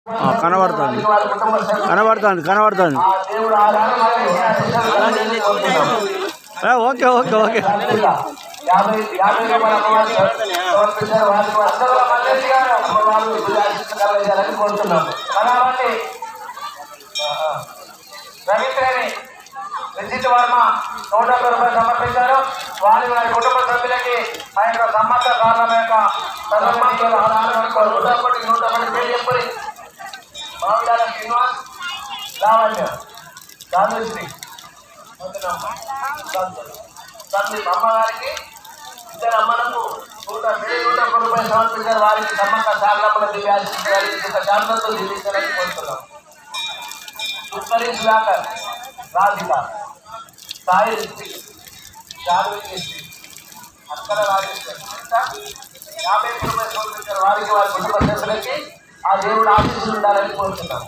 కనబడుతుంది కనబడుతుంది కనబడుతుంది okay okay okay Rajith Varma 150 రూపాయలు సమర్పించారు. వారి వారి కుటుంబ సభ్యులకి ఆ యొక్క సమ్మత కారణం యొక్క మామిడాల శ్రీనివాస్ రావాలి గాంధీశ్రీ అమ్మగారికి ఇద్దరు అమ్మలకు 150 రూపాయలు సమర్పించారు. వారికి సమ్మత సారలమ్మల శాంతంతో జీవించాలని కోరుతున్నాం. ఉత్తరీ సుధాకర్ రాధిక సాయి జాగృతి అక్కడ రాజేశ్వర్ 50 రూపాయలు సమర్పించారు. వారికి వారి కుటుంబ సభ్యులకి ఆ దేవుడు ఆశీస్సులు ఉండాలని కోరుతున్నాం.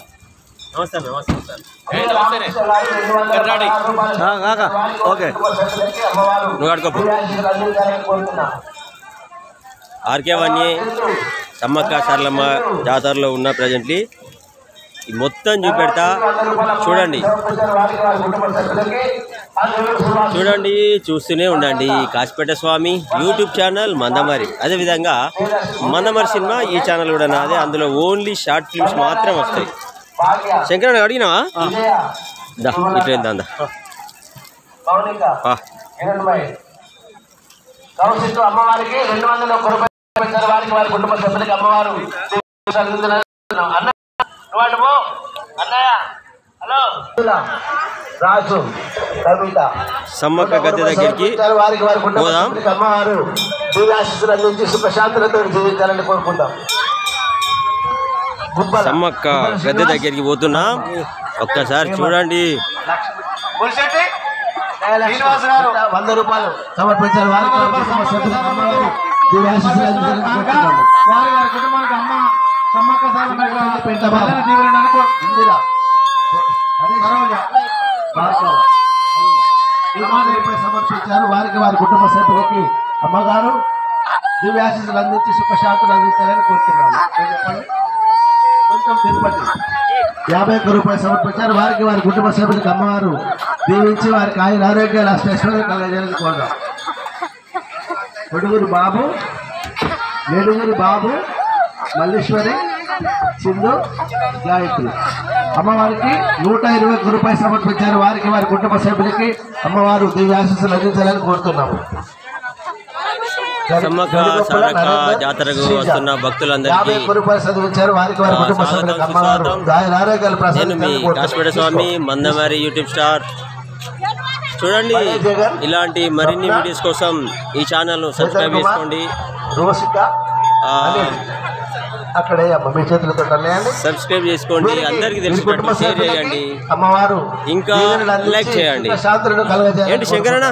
ఆర్కే వన్య సమ్మక్క సారలమ్మ జాతరలో ఉన్న ప్రజెంట్లీ మొత్తం చూపెడతా చూడండి చూడండి చూస్తూనే ఉండండి. కాశీపేట స్వామి యూట్యూబ్ ఛానల్ మందమరి, అదేవిధంగా మందమరి సినిమా ఈ ఛానల్ కూడా నాదే. అందులో ఓన్లీ షార్ట్ ఫిల్మ్స్ మాత్రం వస్తాయి. శంకరన్న అడిగినావా ఇట్లా అందా అమ్మవారికి 201 రూపాయలు వారికి వారి కుటుంబ సభ్యులకి అమ్మవారు రాజు కవిత సమ్మక్క గద్దె దగ్గరికి వారికి వారి కుటుంబ సభ్యులకి అమ్మవారు దివ్యాశీస్సులు అందించి సుఖశాంతులతో జీవించాలని కోరుకుంటాం. సమ్మక్క గద్దె దగ్గరికి పోతున్నా, ఒక్కసారి చూడండి. 100 రూపాయలు సమర్పించారు. వారి కుటుంబానికి అమ్మ సమ్మక్క సమర్పించారు. వారికి వారి కుటుంబ సభ్యులకి అమ్మగారు దివ్యాశీస్సులు అందించి సుఖశాంతులు అందించాలని కోరుతున్నాను. కొంచెం తిరుపతి 51 రూపాయలు సమర్పించారు. వారికి వారి కుటుంబ సభ్యులకి అమ్మవారు దీవించి వారికి ఆయన ఆరోగ్యాలు అష్టైశ్వర్యాలు కలగజేయాలని కోరుదాం. ఏడుగురు బాబు మల్లేశ్వరి సింధు గాయత్రి అమ్మవారికి 121 రూపాయలు సమర్పించారు. వారికి వారి కుటుంబ సభ్యులకి అమ్మవారు దివ్యాశీస్సులు అందించాలని కోరుతున్నాము. సమ్మక్క సారక్క జాతరకు వస్తున్న భక్తులందరికీ నేను మీ కాశీపేట స్వామి మందమరి యూట్యూబ్ స్టార్. చూడండి, ఇలాంటి మరిన్ని వీడియోస్ కోసం ఈ ఛానల్ను సబ్స్క్రైబ్ చేసుకోండి. సబ్స్క్రైబ్ చేసుకోండి, అందరికీ తెలిసినట్టు షేర్ చేయండి, ఇంకా లైక్ చేయండి. ఏంటి శంకరన్న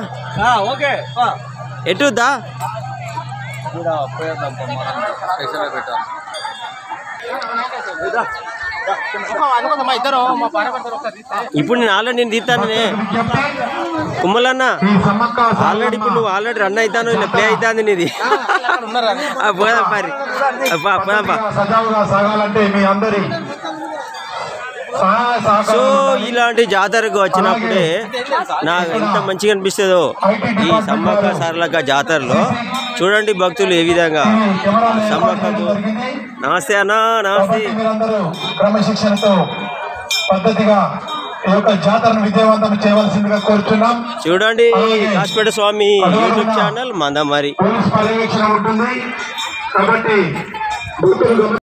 ఎటుద్దా ఇప్పుడు నేను ఆల్రెడీ తీస్తానే కుమ్మలన్న. ఆల్రెడీ ఇప్పుడు నువ్వు ఆల్రెడీ రన్ అవుతాను, ఇలా ప్లే అవుతుంది నీది. పోదా పారి సో ఇలాంటి జాతరకు వచ్చినప్పుడే నాకు ఎంత మంచిగా అనిపిస్తుందో ఈ సమ్మక్క సారలక్క జాతరలో. చూడండి భక్తులు ఏ విధంగా సమ్మక్కకు నమస్తే అన్న నమస్తే క్రమశిక్షణతో పద్ధతిగా జాతరను విజయవంతం చేయవలసిందిగా కోరుతున్నాం. చూడండి కాశీపేట స్వామి యూట్యూబ్ ఛానల్ మందమరి. పోలీస్ పర్యవేక్షణ ఉంటుంది కాబట్టి